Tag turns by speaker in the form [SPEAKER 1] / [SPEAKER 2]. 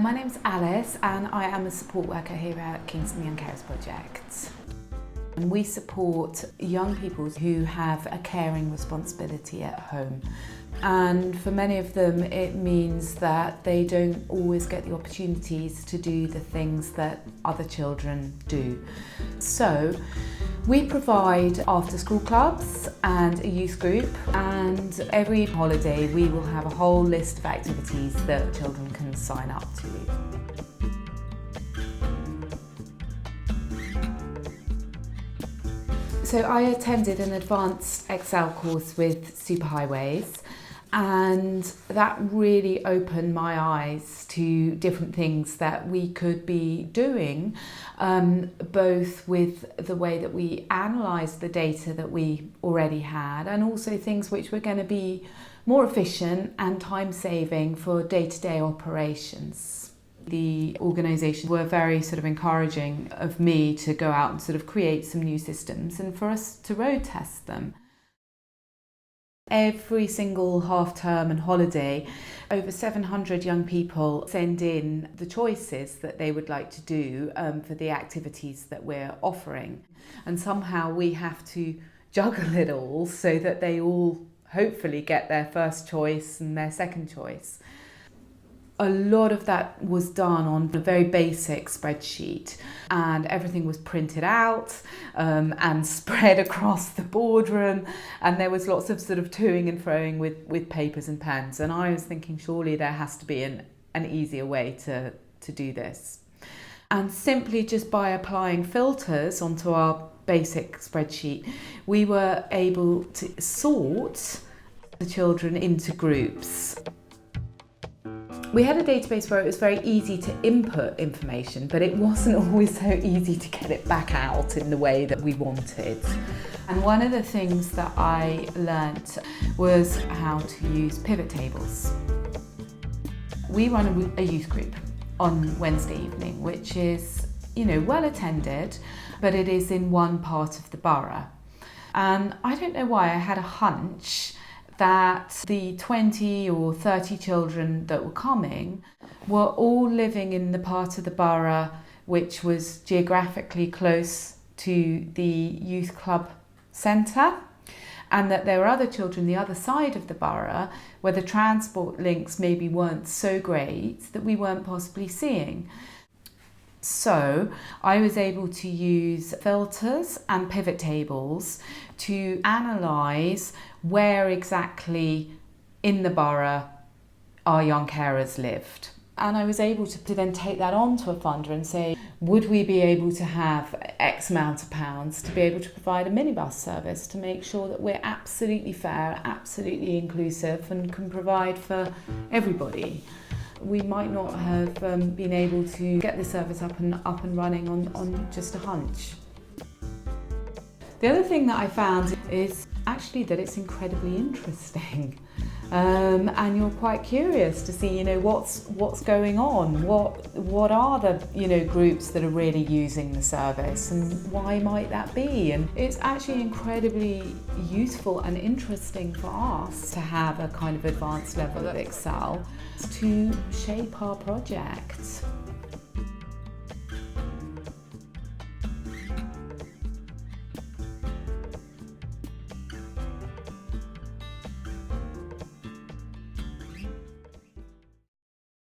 [SPEAKER 1] My name's Alice and I am a support worker here at Kingston Carers Project. And we support young people who have a caring responsibility at home. And for many of them it means that they don't always get the opportunities to do the things that other children do. So we provide after school clubs and a youth group, and every holiday we will have a whole list of activities that children can sign up to. So I attended an advanced Excel course with Superhighways, and that really opened my eyes to different things that we could be doing, both with the way that we analysed the data that we already had, and also things which were going to be more efficient and time-saving for day-to-day operations. The organisation were very sort of encouraging of me to go out and sort of create some new systems and for us to road test them. Every single half-term and holiday, over 700 young people send in the choices that they would like to do for the activities that we're offering. And somehow we have to juggle it all so that they all hopefully get their first choice and their second choice. A lot of that was done on a very basic spreadsheet, and everything was printed out and spread across the boardroom, and there was lots of sort of toing and froing with papers and pens, and I was thinking surely there has to be an easier way to do this. And simply just by applying filters onto our basic spreadsheet, we were able to sort the children into groups. We had a database where it was very easy to input information, but it wasn't always so easy to get it back out in the way that we wanted. And one of the things that I learnt was how to use pivot tables. We run a youth group on Wednesday evening, which is, well attended, but it is in one part of the borough. And I don't know why, I had a hunch that the 20 or 30 children that were coming were all living in the part of the borough which was geographically close to the youth club centre, and that there were other children the other side of the borough where the transport links maybe weren't so great that we weren't possibly seeing. So I was able to use filters and pivot tables to analyse where exactly in the borough our young carers lived. And I was able to then take that on to a funder and say, would we be able to have X amount of pounds to be able to provide a minibus service to make sure that we're absolutely fair, absolutely inclusive, and can provide for everybody. We might not have been able to get the service up and running on just a hunch. The other thing that I found is actually that it's incredibly interesting, and you're quite curious to see, what's going on. What are the groups that are really using the service, and why might that be? And it's actually incredibly useful and interesting for us to have a kind of advanced level of Excel to shape our project.